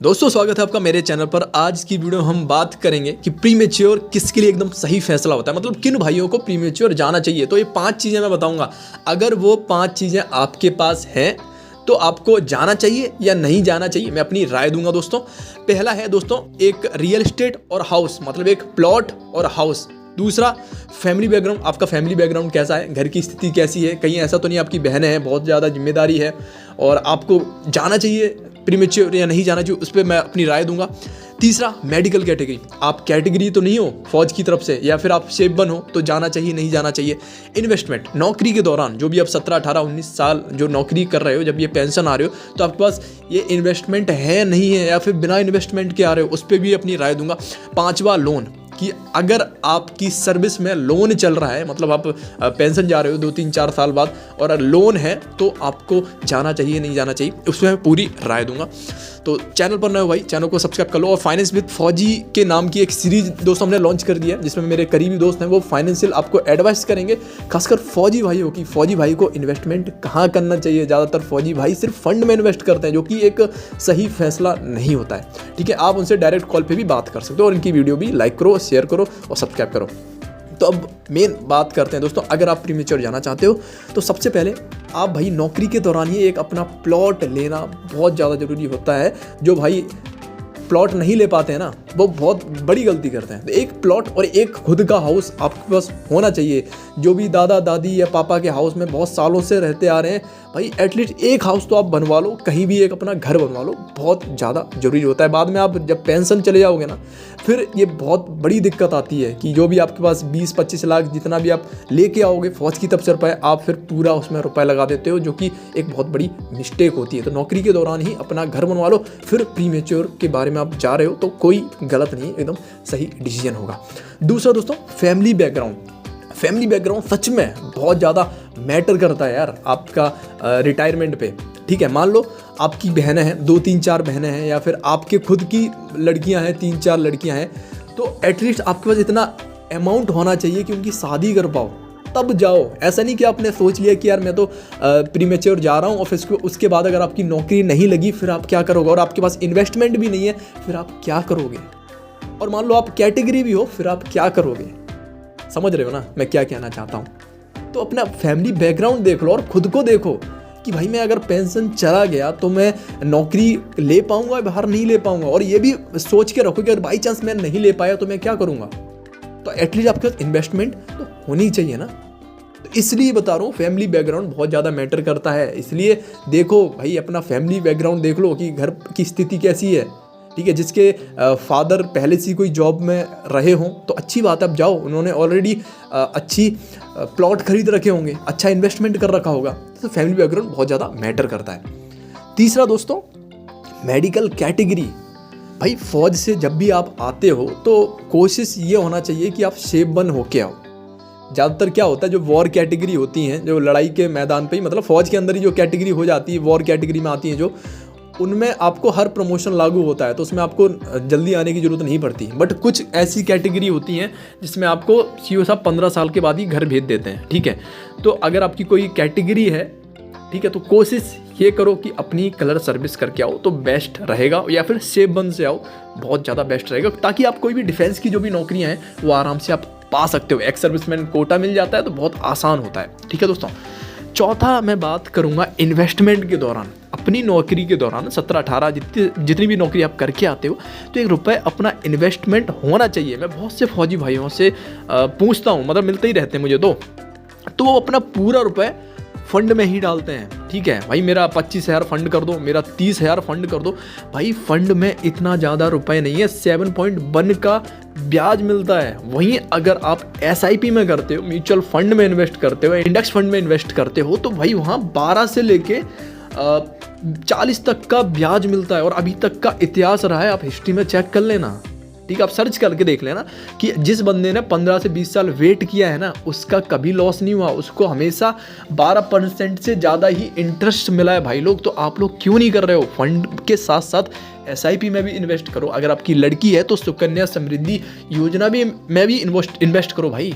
दोस्तों स्वागत है आपका मेरे चैनल पर। आज की वीडियो में हम बात करेंगे कि प्रीमेच्योर किसके लिए एकदम सही फैसला होता है, मतलब किन भाइयों को प्रीमेच्योर जाना चाहिए। तो ये 5 चीज़ें मैं बताऊंगा। अगर वो 5 चीज़ें आपके पास हैं तो आपको जाना चाहिए या नहीं जाना चाहिए, मैं अपनी राय दूंगा दोस्तों। पहला है दोस्तों एक रियल एस्टेट और हाउस, मतलब एक प्लॉट और हाउस। दूसरा फैमिली बैकग्राउंड, आपका फैमिली बैकग्राउंड कैसा है, घर की स्थिति कैसी है। कहीं ऐसा तो नहीं आपकी बहनें हैं, बहुत ज़्यादा जिम्मेदारी है और आपको जाना चाहिए प्रीमेच्योर या नहीं जाना चाहिए, उस पर मैं अपनी राय दूंगा। तीसरा मेडिकल कैटेगरी, आप कैटेगरी तो नहीं हो फौज की तरफ से या फिर आप शेप हो तो जाना चाहिए नहीं जाना चाहिए। इन्वेस्टमेंट, नौकरी के दौरान जो भी आप 17, 18, 19 साल जो नौकरी कर रहे हो, जब ये पेंशन आ रहे हो तो आपके पास ये इन्वेस्टमेंट है नहीं है या फिर बिना इन्वेस्टमेंट के आ रहे हो, उस पर भी अपनी राय दूंगा। पांचवा लोन, कि अगर आपकी सर्विस में लोन चल रहा है, मतलब आप पेंशन जा रहे हो 2, 3, 4 साल बाद और लोन है तो आपको जाना चाहिए नहीं जाना चाहिए, उसमें मैं पूरी राय दूंगा। तो चैनल पर नए हो भाई, चैनल को सब्सक्राइब कर लो। और फाइनेंस विद फौजी के नाम की एक सीरीज दोस्तों हमने लॉन्च कर दिया है, जिसमें मेरे करीबी दोस्त हैं वो फाइनेंशियल आपको एडवाइस करेंगे, खासकर फौजी भाइयों की। फौजी भाई को इन्वेस्टमेंट कहाँ करना चाहिए। ज़्यादातर फौजी भाई सिर्फ फंड में इन्वेस्ट करते हैं, जो कि एक सही फैसला नहीं होता है। ठीक है, आप उनसे डायरेक्ट कॉल पर भी बात कर सकते हो और इनकी वीडियो भी लाइक करो, शेयर करो और सब्सक्राइब करो। तो अब मेन बात करते हैं दोस्तों। अगर आप प्रीमेच्योर जाना चाहते हो तो सबसे पहले आप भाई नौकरी के दौरान ही एक अपना प्लॉट लेना बहुत ज़्यादा ज़रूरी होता है। जो भाई प्लॉट नहीं ले पाते हैं ना, वो बहुत बड़ी गलती करते हैं। तो एक प्लॉट और एक खुद का हाउस आपके पास होना चाहिए। जो भी दादा दादी या पापा के हाउस में बहुत सालों से रहते आ रहे हैं, भाई एटलीस्ट एक हाउस तो आप बनवा लो, कहीं भी एक अपना घर बनवा लो, बहुत ज़्यादा ज़रूरी होता है। बाद में आप जब पेंशन चले जाओगे ना, फिर ये बहुत बड़ी दिक्कत आती है कि जो भी आपके पास 20-25 लाख जितना भी आप लेके आओगे फौज की तरफ से रुपये, आप फिर पूरा उसमें रुपये लगा देते हो, जो कि एक बहुत बड़ी मिस्टेक होती है। तो नौकरी के दौरान ही अपना घर बनवा लो, फिर प्रीमेच्योर के बारे में आप जा रहे हो तो कोई गलत नहीं, एकदम सही डिसीजन होगा। दूसरा दोस्तों फैमिली बैकग्राउंड। फैमिली बैकग्राउंड सच में बहुत ज़्यादा मैटर करता है यार आपका रिटायरमेंट पे। ठीक है, मान लो आपकी बहनें हैं, 2, 3, 4 बहनें हैं, या फिर आपके खुद की लड़कियां हैं, 3, 4 लड़कियां हैं, तो एटलीस्ट आपके पास इतना अमाउंट होना चाहिए कि उनकी शादी कर पाओ, तब जाओ। ऐसा नहीं कि आपने सोच लिया कि यार मैं तो प्रीमेच्योर जा रहा हूँ और फिर उसके बाद अगर आपकी नौकरी नहीं लगी फिर आप क्या करोगे, और आपके पास इन्वेस्टमेंट भी नहीं है फिर आप क्या करोगे। और मान लो आप कैटेगरी भी हो, फिर आप क्या करोगे। समझ रहे हो ना मैं क्या कहना चाहता हूँ। तो अपना फैमिली बैकग्राउंड देख लो और खुद को देखो कि भाई मैं अगर पेंशन चला गया तो मैं नौकरी ले पाऊंगा, बाहर नहीं ले पाऊंगा। और ये भी सोच के रखो कि अगर बाई चांस मैं नहीं ले पाया तो मैं क्या करूंगा। तो एटलीस्ट आपके पास इन्वेस्टमेंट तो होनी चाहिए ना। तो इसलिए बता रहा हूँ फैमिली बैकग्राउंड बहुत ज़्यादा मैटर करता है। इसलिए देखो भाई अपना फैमिली बैकग्राउंड देख लो कि घर की स्थिति कैसी है। ठीक है, जिसके फादर पहले से कोई जॉब में रहे हों तो अच्छी बात है, अब जाओ, उन्होंने ऑलरेडी अच्छी प्लॉट खरीद रखे होंगे, अच्छा इन्वेस्टमेंट कर रखा होगा। तो फैमिली बैकग्राउंड बहुत ज़्यादा मैटर करता है। तीसरा दोस्तों मेडिकल कैटेगरी। भाई फौज से जब भी आप आते हो तो कोशिश ये होना चाहिए कि आप शेप होके आओ। ज़्यादातर क्या होता है, जो वॉर कैटेगरी होती हैं, जो लड़ाई के मैदान पे ही, मतलब फौज के अंदर ही जो कैटेगरी हो जाती है, वॉर कैटेगरी में आती हैं जो, उनमें आपको हर प्रमोशन लागू होता है, तो उसमें आपको जल्दी आने की ज़रूरत नहीं पड़ती। बट कुछ ऐसी कैटेगरी होती हैं जिसमें आपको सीओ साहब 15 साल के बाद ही घर भेज देते हैं। ठीक है, तो अगर आपकी कोई कैटेगरी है, ठीक है, तो कोशिश ये करो कि अपनी कलर सर्विस करके आओ तो बेस्ट रहेगा, या फिर शेप बन से आओ, बहुत ज़्यादा बेस्ट रहेगा, ताकि आप कोई भी डिफेंस की जो भी नौकरियाँ हैं वो आराम से आप पा सकते हो। एक्स सर्विसमैन कोटा मिल जाता है तो बहुत आसान होता है। ठीक है दोस्तों, चौथा मैं बात करूंगा इन्वेस्टमेंट के दौरान। अपनी नौकरी के दौरान 17, 18 जितनी भी नौकरी आप करके आते हो तो एक रुपये अपना इन्वेस्टमेंट होना चाहिए। मैं बहुत से फौजी भाइयों से पूछता हूँ, मतलब मिलते ही रहते हैं मुझे, तो वो अपना पूरा रुपये फंड में ही डालते हैं। ठीक है भाई, मेरा 25,000 फंड कर दो, मेरा 30,000 फंड कर दो। भाई फंड में इतना ज़्यादा रुपए नहीं है, 7.1 का ब्याज मिलता है। वहीं अगर आप SIP में करते हो, म्यूचुअल फंड में इन्वेस्ट करते हो, इंडेक्स फंड में इन्वेस्ट करते हो, तो भाई वहाँ 12 से लेके 40 तक का ब्याज मिलता है। और अभी तक का इतिहास रहा है, आप हिस्ट्री में चेक कर लेना। ठीक है, आप सर्च करके देख लेना कि जिस बंदे ने 15 से 20 साल वेट किया है ना, उसका कभी लॉस नहीं हुआ, उसको हमेशा 12% से ज़्यादा ही इंटरेस्ट मिला है। भाई लोग, तो आप लोग क्यों नहीं कर रहे हो। फंड के साथ साथ SIP में भी इन्वेस्ट करो। अगर आपकी लड़की है तो सुकन्या समृद्धि योजना भी में भी इन्वेस्ट करो भाई।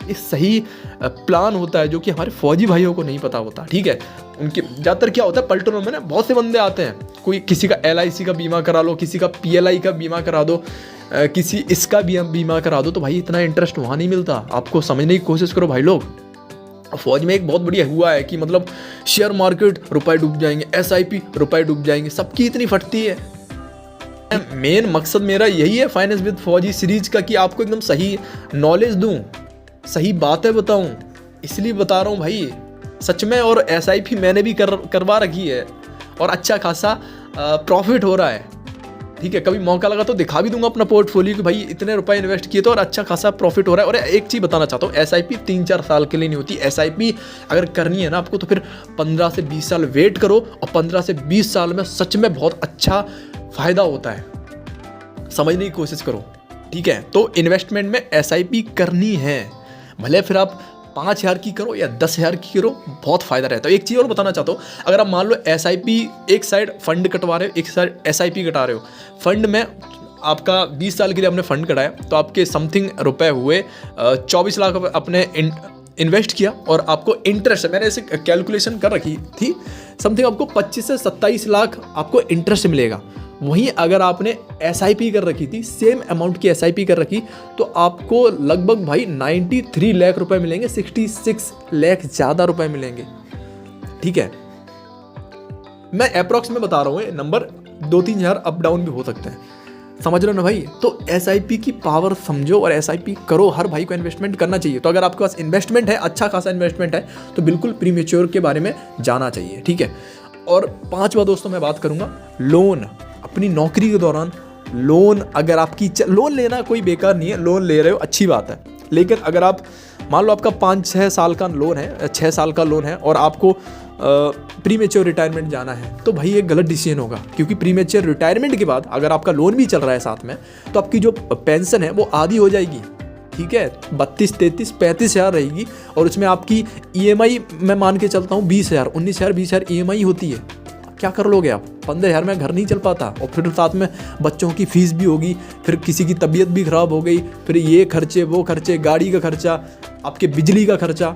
एक सही प्लान होता है जो कि हमारे फौजी भाइयों को नहीं पता होता, ठीक है। उनके ज़्यादातर क्या होता है, पलटनों में ना बहुत से बंदे आते हैं, कोई किसी का LIC का बीमा करा लो, किसी का PLI का बीमा करा दो, किसी इसका बीमा करा दो, तो भाई इतना इंटरेस्ट वहाँ नहीं मिलता। आपको समझने की कोशिश करो भाई लोग। फौज में एक बहुत बढ़िया हुआ है कि मतलब शेयर मार्केट रुपए डूब जाएंगे, SIP रुपए डूब जाएंगे, सबकी इतनी फटती है। मेन मकसद मेरा यही है फाइनेंस विद फौजी सीरीज का कि आपको एकदम सही नॉलेज दूं, सही बातें बताऊं, इसलिए बता रहा हूं भाई सच में। और SIP मैंने भी करवा रखी है और अच्छा खासा प्रॉफिट हो रहा है, ठीक है। कभी मौका लगा तो दिखा भी दूंगा अपना पोर्टफोलियो कि भाई इतने रुपए इन्वेस्ट किए तो और अच्छा खासा प्रॉफिट हो रहा है। और एक चीज़ बताना चाहता हूँ, SIP 3-4 साल के लिए नहीं होती। SIP अगर करनी है ना आपको तो फिर 15 से 20 साल वेट करो, और 15 से 20 साल में सच में बहुत अच्छा फ़ायदा होता है, समझने की कोशिश करो, ठीक है। तो इन्वेस्टमेंट में SIP करनी है, भले फिर आप 5,000 की करो या 10,000 की करो, बहुत फ़ायदा रहता है। एक चीज़ और बताना चाहता हूँ, अगर आप मान लो SIP एक साइड फंड कटवा रहे हो, एक साइड SIP कटा रहे हो, फंड में आपका 20 साल के लिए आपने फंड कटाया तो आपके समथिंग रुपए हुए 24 लाख अपने इन्वेस्ट किया, और आपको इंटरेस्ट, मैंने ऐसे कैलकुलेशन कर रखी थी, समथिंग आपको 25 से 27 लाख आपको इंटरेस्ट मिलेगा। वहीं अगर आपने SIP कर रखी थी, सेम अमाउंट की SIP कर रखी, तो आपको लगभग भाई 93 लाख रुपए मिलेंगे, 66 लाख ज़्यादा रुपए मिलेंगे, ठीक है। मैं अप्रॉक्स में बता रहा हूँ, नंबर 2-3 हज़ार अप डाउन भी हो सकते हैं, समझ रहे हो ना भाई। तो SIP की पावर समझो और SIP करो, हर भाई को इन्वेस्टमेंट करना चाहिए। तो अगर आपके पास इन्वेस्टमेंट है, अच्छा खासा इन्वेस्टमेंट है, तो बिल्कुल प्रीमेच्योर के बारे में जाना चाहिए, ठीक है। और 5वां दोस्तों मैं बात करूँगा लोन। अपनी नौकरी के दौरान लोन, अगर आपकी लोन लेना कोई बेकार नहीं है, लोन ले रहे हो अच्छी बात है, लेकिन अगर आप मान लो आपका 5-6 साल का लोन है, 6 साल का लोन है और आपको प्रीमेच्योर रिटायरमेंट जाना है, तो भाई एक गलत डिसीजन होगा। क्योंकि प्रीमेच्योर रिटायरमेंट के बाद अगर आपका लोन भी चल रहा है साथ में, तो आपकी जो पेंशन है वो आधी हो जाएगी, ठीक है। 32, 33, 35 हज़ार रहेगी, और उसमें आपकी EMI मैं मान के चलता हूँ 20,000, 19,000, 20,000 EMI होती है। क्या कर लोगे आप? 15,000 में घर नहीं चल पाता, और फिर साथ में बच्चों की फीस भी होगी, फिर किसी की तबीयत भी खराब हो गई, फिर ये खर्चे वो खर्चे, गाड़ी का खर्चा, आपके बिजली का खर्चा,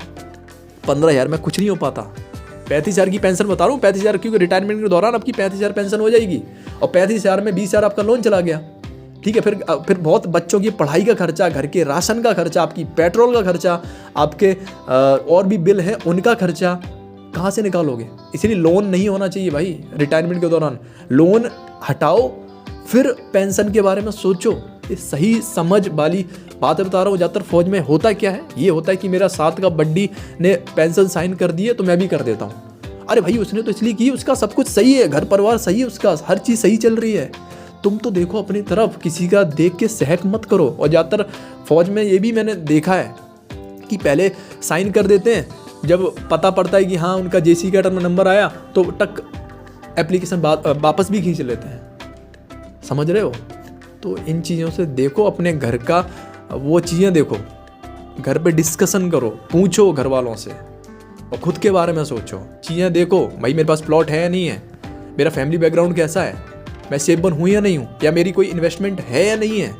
15,000 में कुछ नहीं हो पाता। 35,000 की पेंशन बता रहा हूँ, 35,000, क्योंकि रिटायरमेंट के दौरान आपकी 35,000 पेंशन हो जाएगी, और 35,000 में 20,000 आपका लोन चला गया, ठीक है। फिर बहुत बच्चों की पढ़ाई का खर्चा, घर के राशन का खर्चा, आपकी पेट्रोल का खर्चा, आपके और भी बिल हैं उनका खर्चा कहाँ से निकालोगे? इसलिए लोन नहीं होना चाहिए भाई रिटायरमेंट के दौरान। लोन हटाओ, फिर पेंशन के बारे में सोचो। ये सही समझ वाली बात बता रहा हूँ। ज़्यादातर फौज में होता क्या है, ये होता है कि मेरा साथ का बड्डी ने पेंशन साइन कर दी है तो मैं भी कर देता हूँ। अरे भाई उसने तो इसलिए की, उसका सब कुछ सही है, घर परिवार सही है, उसका हर चीज़ सही चल रही है। तुम तो देखो अपनी तरफ, किसी का देख के सहक मत करो। और ज़्यादातर फौज में ये भी मैंने देखा है कि पहले साइन कर देते हैं, जब पता पड़ता है कि हाँ उनका JC का टर्न नंबर आया तो टक एप्लीकेशन वापस भी खींच लेते हैं, समझ रहे हो। तो इन चीज़ों से देखो, अपने घर का वो चीज़ें देखो, घर पे डिस्कशन करो, पूछो घर वालों से, और खुद के बारे में सोचो। चीज़ें देखो भाई, मेरे पास प्लॉट है या नहीं है, मेरा फैमिली बैकग्राउंड कैसा है, मैं सेफ हूँ या नहीं हूँ, या मेरी कोई इन्वेस्टमेंट है या नहीं है,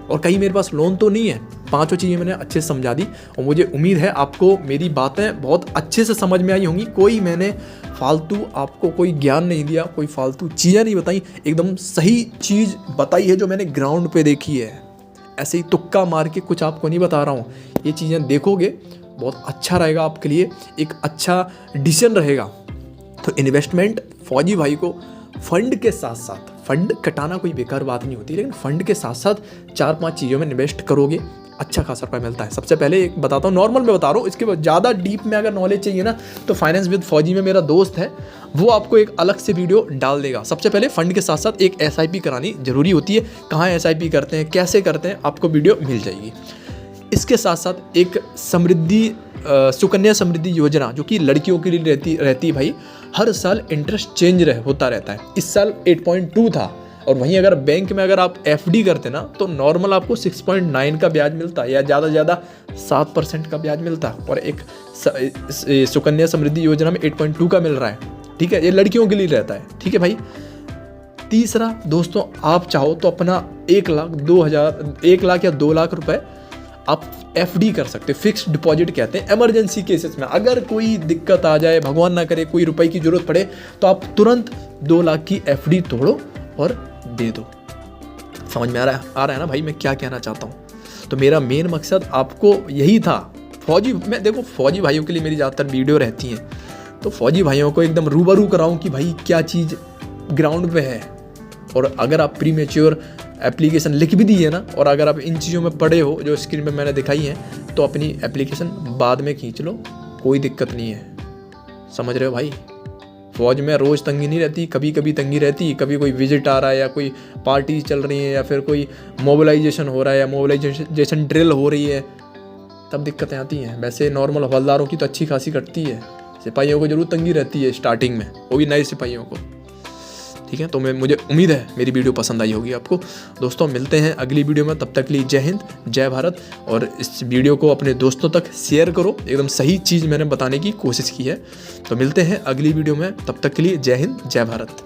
और कहीं मेरे पास लोन तो नहीं है। 5 चीज़ें मैंने अच्छे से समझा दी, और मुझे उम्मीद है आपको मेरी बातें बहुत अच्छे से समझ में आई होंगी। कोई मैंने फालतू आपको कोई ज्ञान नहीं दिया, कोई फालतू चीज़ें नहीं बताई, एकदम सही चीज़ बताई है जो मैंने ग्राउंड पे देखी है। ऐसे ही तुक्का मार के कुछ आपको नहीं बता रहा हूँ। ये चीज़ें देखोगे बहुत अच्छा रहेगा आपके लिए, एक अच्छा डिसीजन रहेगा। तो इन्वेस्टमेंट फौजी भाई को फंड के साथ साथ, फंड कटाना कोई बेकार बात नहीं होती, लेकिन फंड के साथ साथ 4-5 चीज़ों में इन्वेस्ट करोगे अच्छा खासा रुपया मिलता है। सबसे पहले एक बताता हूँ, नॉर्मल में बता रहा हूँ, इसके बाद ज़्यादा डीप में अगर नॉलेज चाहिए ना तो फाइनेंस विद फौजी में मेरा दोस्त है, वो आपको एक अलग से वीडियो डाल देगा। सबसे पहले फंड के साथ साथ एक SIP करानी जरूरी होती है। कहाँ SIP करते हैं, कैसे करते हैं, आपको वीडियो मिल जाएगी। इसके साथ साथ एक सुकन्या समृद्धि योजना जो कि लड़कियों के लिए रहती है भाई, हर साल इंटरेस्ट चेंज होता रहता है। इस साल 8.2 था, और वहीं अगर बैंक में अगर आप FD करते ना तो नॉर्मल आपको 6.9 का ब्याज मिलता है, या ज़्यादा से ज़्यादा 7% का ब्याज मिलता है, और एक सुकन्या समृद्धि योजना में 8.2 का मिल रहा है, ठीक है। ये लड़कियों के लिए रहता है, ठीक है भाई। तीसरा दोस्तों, आप चाहो तो अपना 1 लाख या 2 लाख रुपए आप FD कर सकते हो, फिक्स्ड डिपॉजिट कहते हैं। इमरजेंसी केसेस में अगर कोई दिक्कत आ जाए, भगवान ना करे कोई रुपए की जरूरत पड़े, तो आप तुरंत 2 लाख की FD तोड़ो और दे दो। समझ में आ रहा है ना भाई मैं क्या कहना चाहता हूँ? तो मेरा मेन मकसद आपको यही था। फौजी भाइयों के लिए मेरी ज़्यादातर वीडियो रहती हैं, तो फौजी भाइयों को एकदम रूबरू कराऊँ कि भाई क्या चीज़ ग्राउंड पे है। और अगर आप प्रीमेच्योर एप्लीकेशन लिख भी दी है ना, और अगर आप इन चीज़ों में पढ़े हो जो स्क्रीन पे मैंने दिखाई है, तो अपनी एप्लीकेशन बाद में खींच लो, कोई दिक्कत नहीं है। समझ रहे हो भाई? फौज में रोज़ तंगी नहीं रहती, कभी कभी तंगी रहती, कभी कोई विजिट आ रहा है या कोई पार्टी चल रही है या फिर कोई मोबिलाइजेशन हो रहा है या मोबिलाइजेशन ड्रिल हो रही है, तब दिक्कतें आती हैं। वैसे नॉर्मल हवलदारों की तो अच्छी खासी कटती है, सिपाहियों को जरूर तंगी रहती है स्टार्टिंग में, वो भी नए सिपाहियों को। ठीक है, तो मुझे उम्मीद है मेरी वीडियो पसंद आई होगी आपको। दोस्तों मिलते हैं अगली वीडियो में, तब तक के लिए जय हिंद जय भारत। और इस वीडियो को अपने दोस्तों तक शेयर करो, एकदम सही चीज़ मैंने बताने की कोशिश की है। तो मिलते हैं अगली वीडियो में, तब तक के लिए जय हिंद जय भारत।